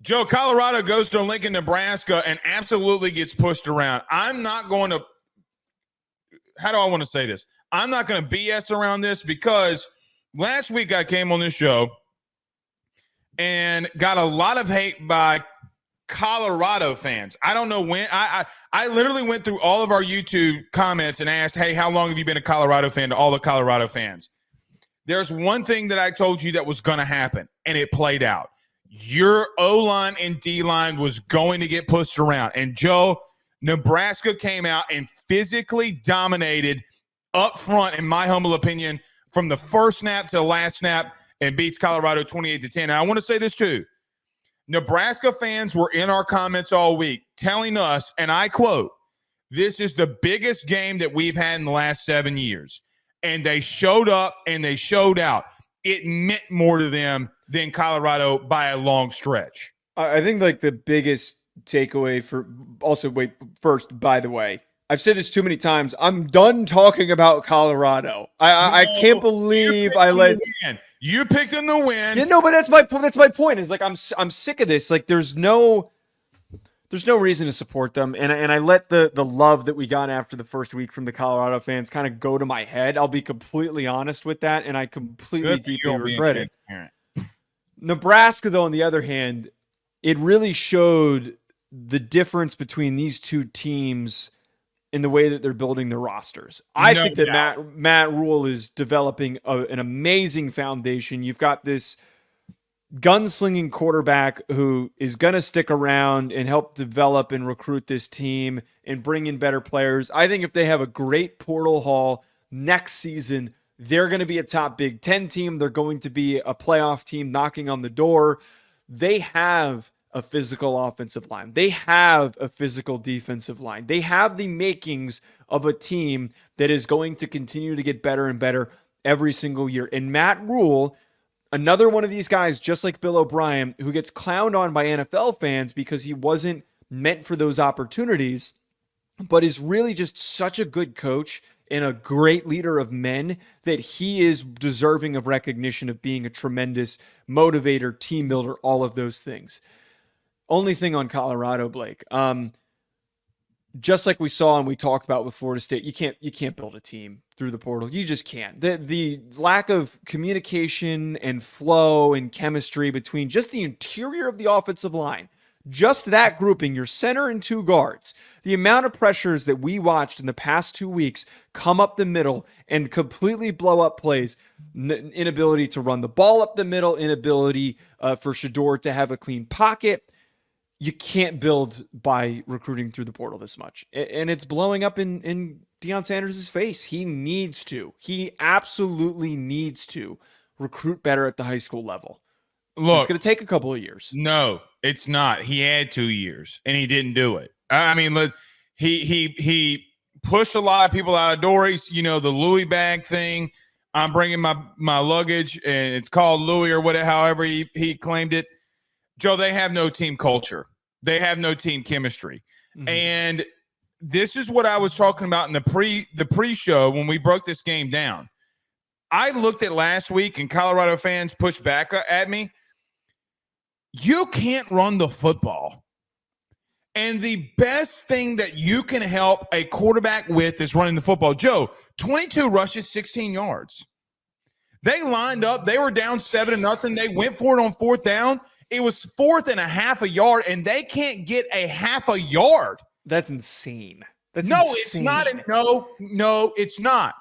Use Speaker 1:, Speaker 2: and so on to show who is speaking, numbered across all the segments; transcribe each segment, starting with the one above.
Speaker 1: Joe, Colorado goes to Lincoln, Nebraska, and absolutely gets pushed around. I'm not going to – how do I want to say this? I'm not going to BS around this because last week I came on this show and got a lot of hate by Colorado fans. I don't know when. I literally went through all of our YouTube comments and asked, hey, how long have you been a Colorado fan, to all the Colorado fans? There's one thing that I told you that was going to happen, and it played out. Your O-line and D-line was going to get pushed around. And, Joe, Nebraska came out and physically dominated up front, in my humble opinion, from the first snap to the last snap, and beats Colorado 28-10. And I want to say this too. Nebraska fans were in our comments all week telling us, and I quote, this is the biggest game that we've had in the last 7 years. And they showed up and they showed out. It meant more to them than Colorado by a long stretch.
Speaker 2: I think like the biggest takeaway for also, wait, first, by the way, I've said this too many times. I'm done talking about Colorado. I can't believe I let
Speaker 1: you picked them to win.
Speaker 2: Yeah, no, but that's my point. Is like I'm sick of this. Like there's no reason to support them, and I let the love that we got after the first week from the Colorado fans kind of go to my head. I'll be completely honest with that, and I completely deeply regret it. Nebraska, though, on the other hand, it really showed the difference between these two teams in the way that they're building their rosters. I think that Matt Rhule is developing an amazing foundation. You've got this gunslinging quarterback who is going to stick around and help develop and recruit this team and bring in better players. I think if they have a great portal haul next season, they're going to be a top Big Ten team. They're going to be a playoff team knocking on the door. They have a physical offensive line. They have a physical defensive line. They have the makings of a team that is going to continue to get better and better every single year. And Matt Rhule, another one of these guys, just like Bill O'Brien, who gets clowned on by NFL fans because he wasn't meant for those opportunities, but is really just such a good coach and a great leader of men that he is deserving of recognition of being a tremendous motivator, team builder, all of those things. Only thing on Colorado, Blake, just like we saw and we talked about with Florida State, you can't build a team through the portal. You just can't. The lack of communication and flow and chemistry between just the interior of the offensive line, just that grouping, your center and two guards, the amount of pressures that we watched in the past 2 weeks come up the middle and completely blow up plays, inability to run the ball up the middle, inability for Shedeur to have a clean pocket. You can't build by recruiting through the portal this much. And it's blowing up in Deion Sanders' face. He absolutely needs to recruit better at the high school level. Look, it's going to take a couple of years.
Speaker 1: No, it's not. He had 2 years and he didn't do it. I mean, look, he pushed a lot of people out of doors. You know, the Louis bag thing. I'm bringing my luggage and it's called Louis or whatever, however he claimed it. Joe, they have no team culture. They have no team chemistry. Mm-hmm. And this is what I was talking about in the pre-show when we broke this game down. I looked at last week and Colorado fans pushed back at me. You can't run the football. And the best thing that you can help a quarterback with is running the football. Joe, 22 rushes, 16 yards. They lined up. They were down 7-0. They went for it on fourth down. It was 4th and a half a yard, and they can't get a half a yard.
Speaker 2: That's insane. That's
Speaker 1: insane.
Speaker 2: It's
Speaker 1: not. No, it's not.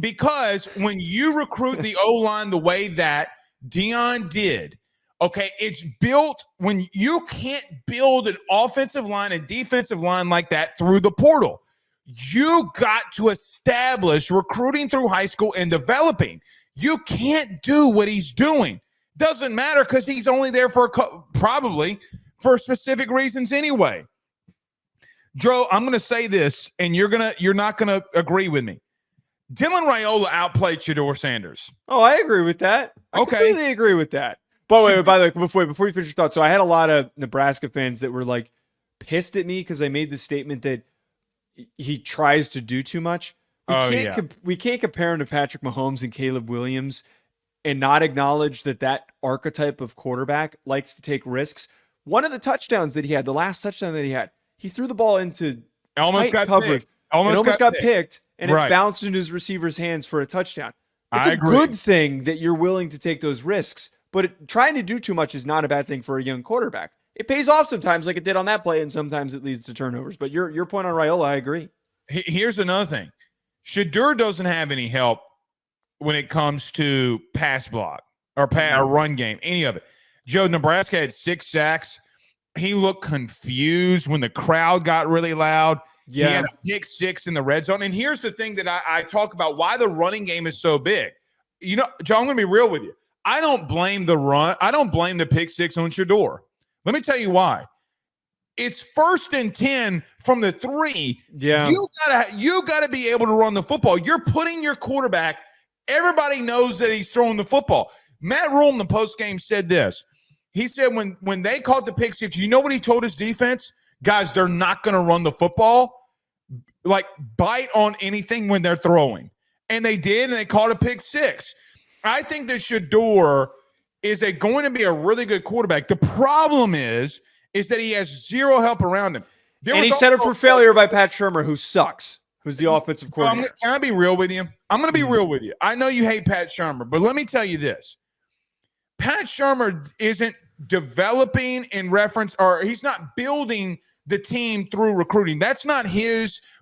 Speaker 1: Because when you recruit the O-line the way that Deion did, okay, it's built when you can't build an offensive line and defensive line like that through the portal. You got to establish recruiting through high school and developing. You can't do what he's doing. Doesn't matter because he's only there for probably for specific reasons anyway. Joe, I'm going to say this, and you're not gonna agree with me. Dylan Raiola outplayed Shedeur Sanders.
Speaker 2: Oh, I agree with that. I completely agree with that. But wait, by the way, before you finish your thoughts, so I had a lot of Nebraska fans that were like pissed at me because I made the statement that he tries to do too much. We can't compare him to Patrick Mahomes and Caleb Williams and not acknowledge that archetype of quarterback likes to take risks. One of the touchdowns that he had, the last touchdown that he had, he threw the ball into
Speaker 1: Almost
Speaker 2: tight
Speaker 1: got
Speaker 2: coverage.
Speaker 1: picked.
Speaker 2: It almost got picked, and
Speaker 1: Right.
Speaker 2: it bounced into his receiver's hands for a touchdown. It's
Speaker 1: I
Speaker 2: a
Speaker 1: agree.
Speaker 2: good thing that you're willing to take those risks, but trying to do too much is not a bad thing for a young quarterback. It pays off sometimes, like it did on that play, and sometimes it leads to turnovers. But your point on Raiola, I agree.
Speaker 1: Here's another thing. Shedeur doesn't have any help when it comes to pass block or run game, any of it. Joe, Nebraska had 6 sacks. He looked confused when the crowd got really loud.
Speaker 2: Yeah.
Speaker 1: He had a pick 6 in the red zone. And here's the thing that I talk about why the running game is so big. You know, Joe, I'm going to be real with you. I don't blame the run. I don't blame the pick 6 on Shedeur. Let me tell you why. It's 1st and 10 from the 3.
Speaker 2: Yeah.
Speaker 1: You gotta be able to run the football. You're putting your quarterback. Everybody knows that he's throwing the football. Matt Rhule in the postgame said this. He said when they called the pick 6, you know what he told his defense? Guys, they're not going to run the football. Like, bite on anything when they're throwing. And they did, and they called a pick 6. I think that Shedeur is going to be a really good quarterback. The problem is that he has zero help around him.
Speaker 2: And he's set up for failure by Pat Shurmur, who sucks, who's the offensive coordinator.
Speaker 1: Can I be real with you? I'm going to be real with you. I know you hate Pat Shurmur, but let me tell you this. Pat Shurmur isn't developing in reference, or he's not building the team through recruiting. That's not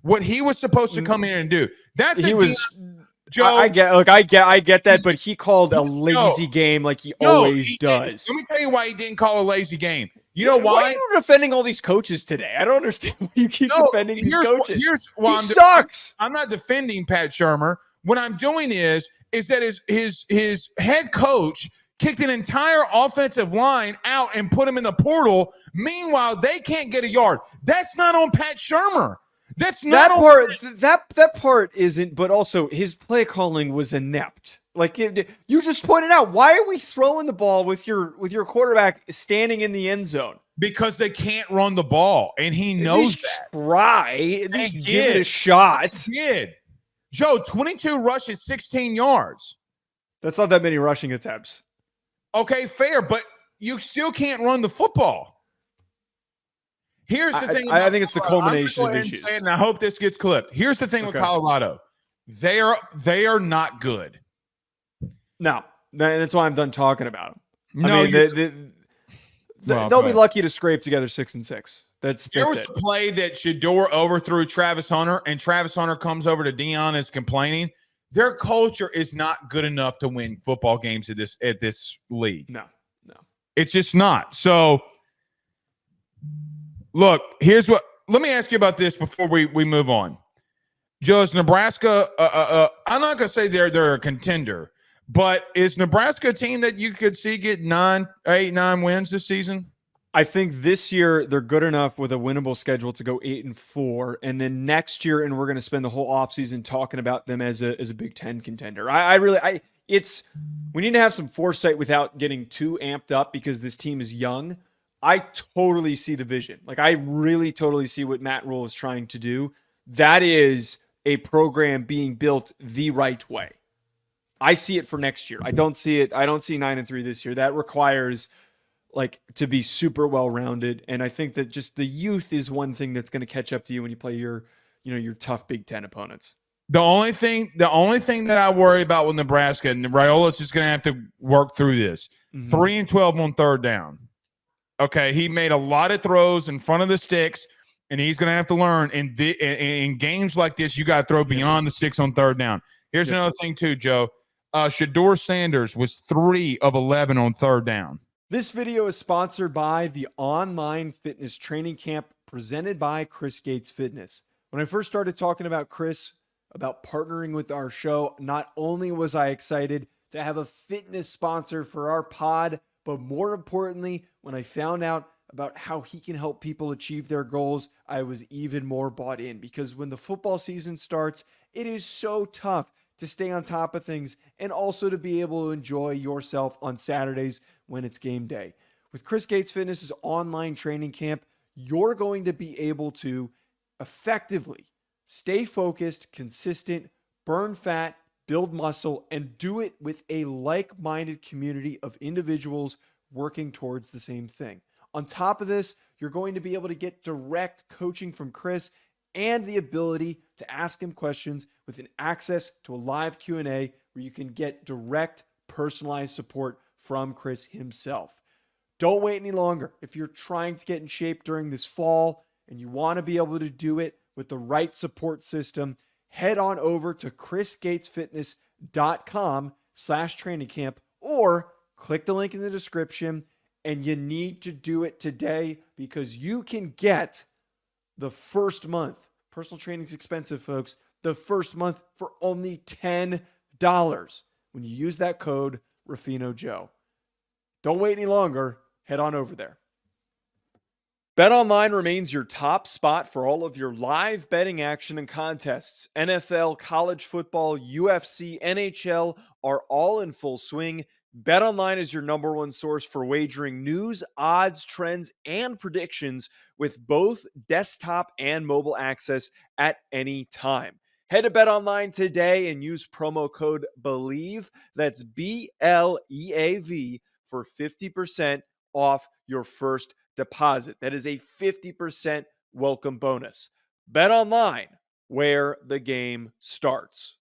Speaker 1: what he was supposed to come in and do.
Speaker 2: Joe, I get that, but he called a lazy game like he always does.
Speaker 1: Let me tell you why he didn't call a lazy game. You know why?
Speaker 2: Why are you defending all these coaches today? I don't understand why you keep defending these coaches.
Speaker 1: He
Speaker 2: sucks.
Speaker 1: I'm not defending Pat Shurmur. What I'm doing is that his head coach kicked an entire offensive line out and put him in the portal. Meanwhile, they can't get a yard. That's not on Pat Shurmur. That's not
Speaker 2: that part isn't, but also his play calling was inept. Like you just pointed out, why are we throwing the ball with your quarterback standing in the end zone?
Speaker 1: Because they can't run the ball, and he knows that.
Speaker 2: Try, just give it a shot.
Speaker 1: He did. Joe, 22 rushes, 16 yards.
Speaker 2: That's not that many rushing attempts.
Speaker 1: Okay, fair, but you still can't run the football. Here's the thing.
Speaker 2: I think it's the culmination of issues.
Speaker 1: And I hope this gets clipped. Here's the thing with Colorado. They are not good.
Speaker 2: No, that's why I'm done talking about them.
Speaker 1: No,
Speaker 2: they'll be lucky to scrape together 6-6. That's
Speaker 1: there was
Speaker 2: it.
Speaker 1: A play that Shedeur overthrew Travis Hunter, and Travis Hunter comes over to Deion and is complaining. Their culture is not good enough to win football games at this league.
Speaker 2: No.
Speaker 1: It's just not. So, look, let me ask you about this before we move on. Joe, is Nebraska, I'm not going to say they're a contender, but is Nebraska a team that you could see get 8, 9 wins this season?
Speaker 2: I think this year they're good enough with a winnable schedule to go 8-4, and then next year, and we're going to spend the whole offseason talking about them as a Big Ten contender. We need to have some foresight without getting too amped up because this team is young. I totally see the vision. Like, I really totally see what Matt Rhule is trying to do. That is a program being built the right way. I see it for next year. I don't see 9-3 this year. That requires to be super well-rounded. And I think that just the youth is one thing that's going to catch up to you when you play your tough Big Ten opponents.
Speaker 1: The only thing that I worry about with Nebraska, and Raiola's just going to have to work through this. 3-12 on third down. Okay, he made a lot of throws in front of the sticks, and he's going to have to learn in games like this, you got to throw beyond the 6 on third down. Here's another thing too, Joe. Shedeur Sanders was 3 of 11 on third down.
Speaker 2: This video is sponsored by the online fitness training camp presented by Chris Gates Fitness. When I first started talking about Chris, about partnering with our show, not only was I excited to have a fitness sponsor for our pod, but more importantly, when I found out about how he can help people achieve their goals, I was even more bought in, because when the football season starts, it is so tough to stay on top of things and also to be able to enjoy yourself on Saturdays when it's game day. With Chris Gates Fitness's online training camp, you're going to be able to effectively stay focused, consistent, burn fat, build muscle, and do it with a like-minded community of individuals working towards the same thing. On top of this, you're going to be able to get direct coaching from Chris and the ability to ask him questions with an access to a live Q&A where you can get direct personalized support from Chris himself. Don't wait any longer. If you're trying to get in shape during this fall and you want to be able to do it with the right support system, head on over to chrisgatesfitness.com/trainingcamp or click the link in the description. And you need to do it today because you can get the first month. Personal training is expensive, folks. The first month for only $10 when you use that code RuffinoJoe. Don't wait any longer. Head on over there. BetOnline remains your top spot for all of your live betting action and contests. NFL, college football, UFC, NHL are all in full swing. BetOnline is your number one source for wagering news, odds, trends, and predictions with both desktop and mobile access at any time. Head to BetOnline today and use promo code BELIEVE, that's BLEAV, for 50% off your first deposit. That is a 50% welcome bonus. BetOnline, where the game starts.